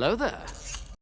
Hello there.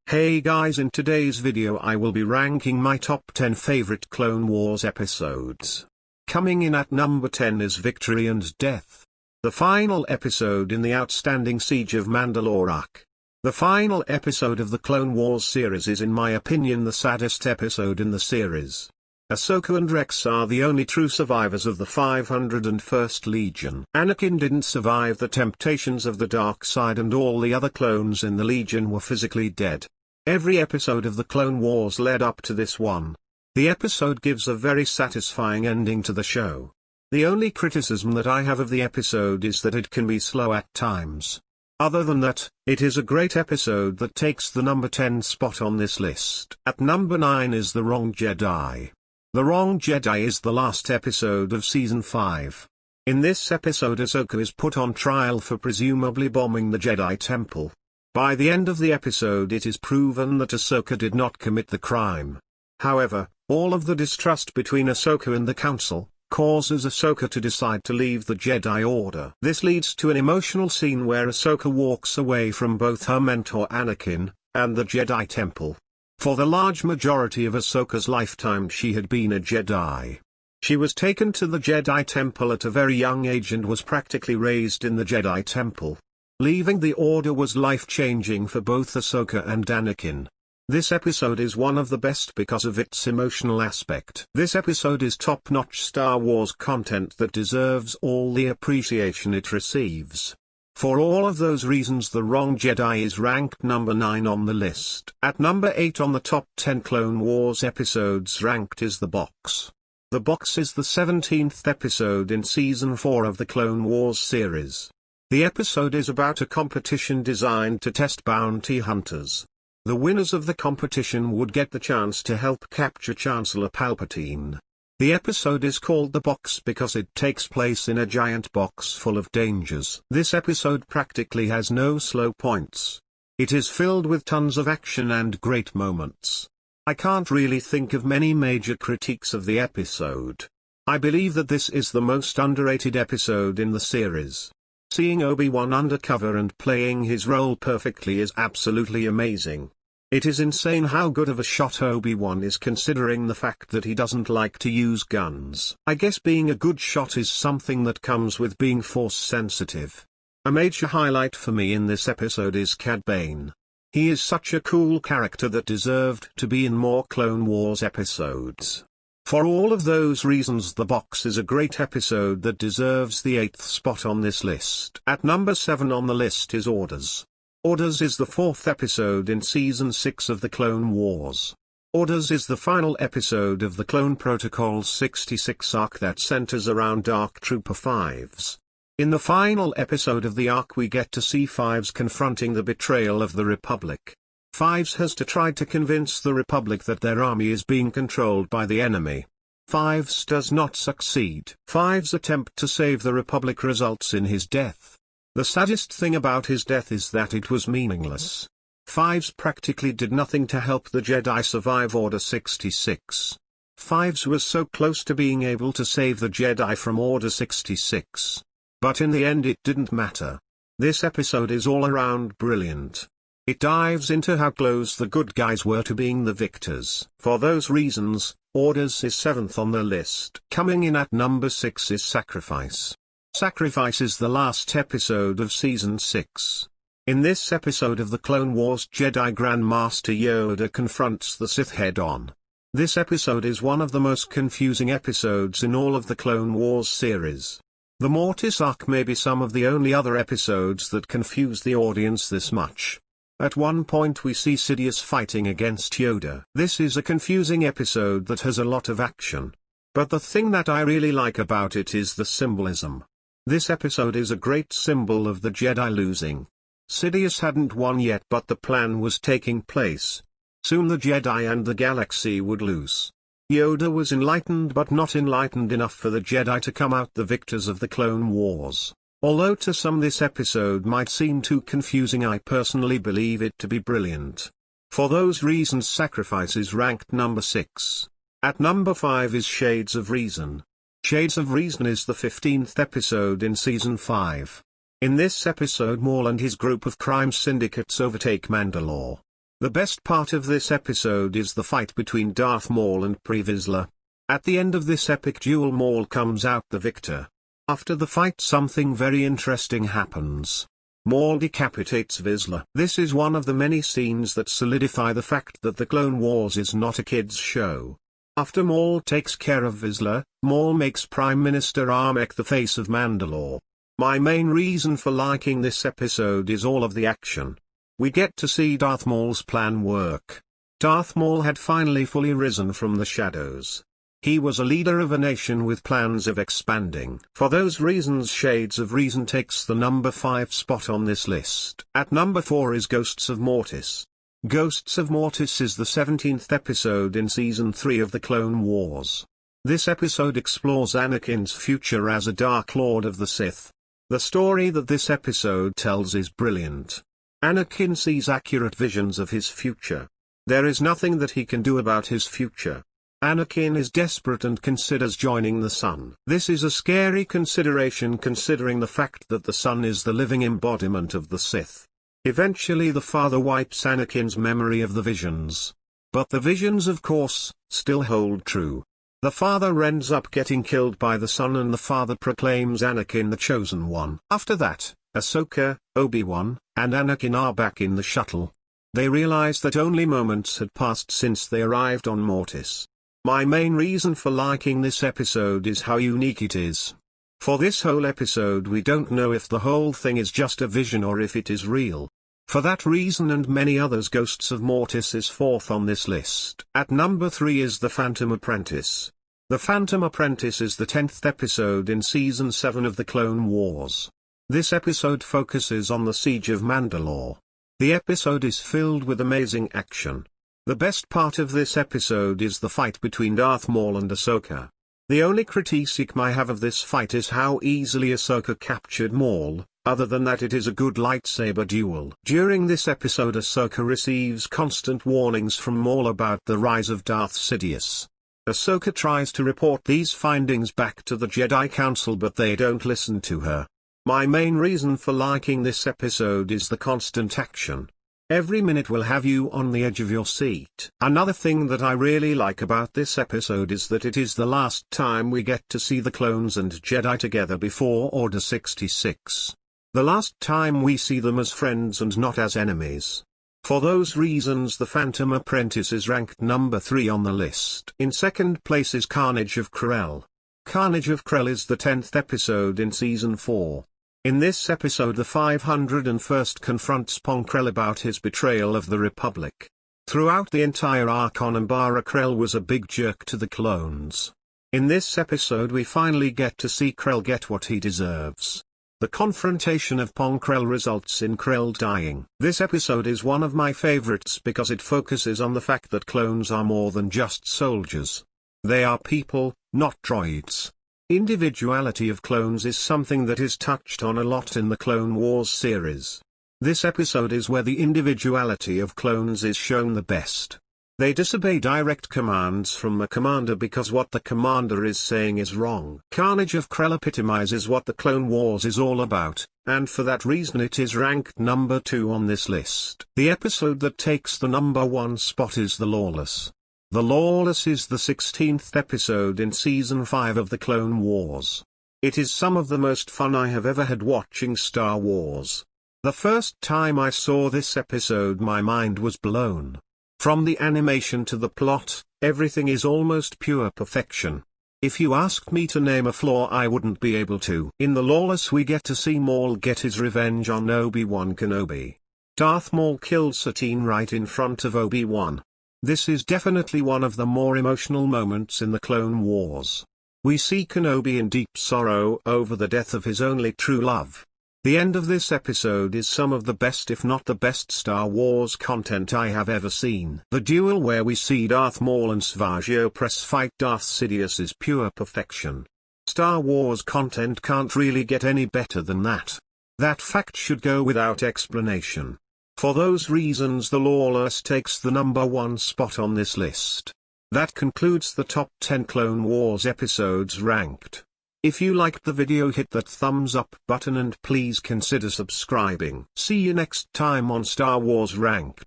Hey guys, in today's video I will be ranking my top 10 favorite Clone Wars episodes. Coming in at number 10 is Victory and Death, the final episode in the outstanding Siege of Mandalore arc. The final episode of the Clone Wars series is in my opinion the saddest episode in the series. Ahsoka and Rex are the only true survivors of the 501st Legion. Anakin didn't survive the temptations of the dark side and all the other clones in the Legion were physically dead. Every episode of the Clone Wars led up to this one. The episode gives a very satisfying ending to the show. The only criticism that I have of the episode is that it can be slow at times. Other than that, it is a great episode that takes the number 10 spot on this list. At number 9 is The Wrong Jedi. The Wrong Jedi is the last episode of Season 5. In this episode Ahsoka is put on trial for presumably bombing the Jedi Temple. By the end of the episode it is proven that Ahsoka did not commit the crime. However, all of the distrust between Ahsoka and the Council causes Ahsoka to decide to leave the Jedi Order. This leads to an emotional scene where Ahsoka walks away from both her mentor Anakin and the Jedi Temple. For the large majority of Ahsoka's lifetime she had been a Jedi. She was taken to the Jedi Temple at a very young age and was practically raised in the Jedi Temple. Leaving the Order was life-changing for both Ahsoka and Anakin. This episode is one of the best because of its emotional aspect. This episode is top-notch Star Wars content that deserves all the appreciation it receives. For all of those reasons The Wrong Jedi is ranked number 9 on the list. At number 8 on the top 10 Clone Wars episodes ranked is The Box. The Box is the 17th episode in Season 4 of the Clone Wars series. The episode is about a competition designed to test bounty hunters. The winners of the competition would get the chance to help capture Chancellor Palpatine. The episode is called The Box because it takes place in a giant box full of dangers. This episode practically has no slow points. It is filled with tons of action and great moments. I can't really think of many major critiques of the episode. I believe that this is the most underrated episode in the series. Seeing Obi-Wan undercover and playing his role perfectly is absolutely amazing. It is insane how good of a shot Obi-Wan is considering the fact that he doesn't like to use guns. I guess being a good shot is something that comes with being Force sensitive. A major highlight for me in this episode is Cad Bane. He is such a cool character that deserved to be in more Clone Wars episodes. For all of those reasons The Box is a great episode that deserves the 8th spot on this list. At number 7 on the list is Orders. Orders is the 4th episode in Season 6 of the Clone Wars. Orders is the final episode of the Clone Protocol 66 arc that centers around Dark Trooper Fives. In the final episode of the arc we get to see Fives confronting the betrayal of the Republic. Fives has to try to convince the Republic that their army is being controlled by the enemy. Fives does not succeed. Fives' attempt to save the Republic results in his death. The saddest thing about his death is that it was meaningless. Fives practically did nothing to help the Jedi survive Order 66. Fives was so close to being able to save the Jedi from Order 66. But in the end it didn't matter. This episode is all around brilliant. It dives into how close the good guys were to being the victors. For those reasons, Orders is 7th on the list. Coming in at number 6 is Sacrifice. Sacrifice is the last episode of Season 6. In this episode of the Clone Wars Jedi Grandmaster Yoda confronts the Sith head-on. This episode is one of the most confusing episodes in all of the Clone Wars series. The Mortis arc may be some of the only other episodes that confuse the audience this much. At one point we see Sidious fighting against Yoda. This is a confusing episode that has a lot of action. But the thing that I really like about it is the symbolism. This episode is a great symbol of the Jedi losing. Sidious hadn't won yet but the plan was taking place. Soon the Jedi and the galaxy would lose. Yoda was enlightened but not enlightened enough for the Jedi to come out the victors of the Clone Wars. Although to some this episode might seem too confusing, I personally believe it to be brilliant. For those reasons Sacrifice is ranked number 6. At number 5 is Shades of Reason. Shades of Reason is the 15th episode in Season 5. In this episode, Maul and his group of crime syndicates overtake Mandalore. The best part of this episode is the fight between Darth Maul and Pre Vizsla. At the end of this epic duel, Maul comes out the victor. After the fight, something very interesting happens. Maul decapitates Vizsla. This is one of the many scenes that solidify the fact that the Clone Wars is not a kids' show. After Maul takes care of Vizsla, Maul makes Prime Minister Armek the face of Mandalore. My main reason for liking this episode is all of the action. We get to see Darth Maul's plan work. Darth Maul had finally fully risen from the shadows. He was a leader of a nation with plans of expanding. For those reasons, Shades of Reason takes the number 5 spot on this list. At number 4 is Ghosts of Mortis. Ghosts of Mortis is the 17th episode in Season 3 of the Clone Wars. This episode explores Anakin's future as a Dark Lord of the Sith. The story that this episode tells is brilliant. Anakin sees accurate visions of his future. There is nothing that he can do about his future. Anakin is desperate and considers joining the Sun. This is a scary consideration considering the fact that the Sun is the living embodiment of the Sith. Eventually the father wipes Anakin's memory of the visions. But the visions, of course, still hold true. The father ends up getting killed by the Sun and the father proclaims Anakin the Chosen One. After that, Ahsoka, Obi-Wan, and Anakin are back in the shuttle. They realize that only moments had passed since they arrived on Mortis. My main reason for liking this episode is how unique it is. For this whole episode we don't know if the whole thing is just a vision or if it is real. For that reason and many others, Ghosts of Mortis is 4th on this list. At number 3 is The Phantom Apprentice. The Phantom Apprentice is the 10th episode in Season 7 of the Clone Wars. This episode focuses on the Siege of Mandalore. The episode is filled with amazing action. The best part of this episode is the fight between Darth Maul and Ahsoka. The only critique I have of this fight is how easily Ahsoka captured Maul. Other than that, it is a good lightsaber duel. During this episode, Ahsoka receives constant warnings from Maul about the rise of Darth Sidious. Ahsoka tries to report these findings back to the Jedi Council, but they don't listen to her. My main reason for liking this episode is the constant action. Every minute will have you on the edge of your seat. Another thing that I really like about this episode is that it is the last time we get to see the clones and Jedi together before Order 66. The last time we see them as friends and not as enemies. For those reasons, The Phantom Apprentice is ranked number 3 on the list. In second place is Carnage of Krell. Carnage of Krell is the 10th episode in Season 4. In this episode, the 501st confronts Pong Krell about his betrayal of the Republic. Throughout the entire arc on Umbara, Krell was a big jerk to the clones. In this episode we finally get to see Krell get what he deserves. The confrontation of Pong Krell results in Krell dying. This episode is one of my favorites because it focuses on the fact that clones are more than just soldiers. They are people, not droids. Individuality of clones is something that is touched on a lot in the Clone Wars series. This episode is where the individuality of clones is shown the best. They disobey direct commands from the commander because what the commander is saying is wrong. Carnage of Krell epitomizes what the Clone Wars is all about, and for that reason it is ranked number 2 on this list. The episode that takes the number 1 spot is The Lawless. The Lawless is the 16th episode in Season 5 of the Clone Wars. It is some of the most fun I have ever had watching Star Wars. The first time I saw this episode my mind was blown. From the animation to the plot, everything is almost pure perfection. If you asked me to name a flaw I wouldn't be able to. In The Lawless we get to see Maul get his revenge on Obi-Wan Kenobi. Darth Maul kills Satine right in front of Obi-Wan. This is definitely one of the more emotional moments in the Clone Wars. We see Kenobi in deep sorrow over the death of his only true love. The end of this episode is some of the best, if not the best, Star Wars content I have ever seen. The duel where we see Darth Maul and Savage Opress fight Darth Sidious is pure perfection. Star Wars content can't really get any better than that. That fact should go without explanation. For those reasons The Lawless takes the number 1 spot on this list. That concludes the top 10 Clone Wars episodes ranked. If you liked the video, hit that thumbs up button and please consider subscribing. See you next time on Star Wars Rank.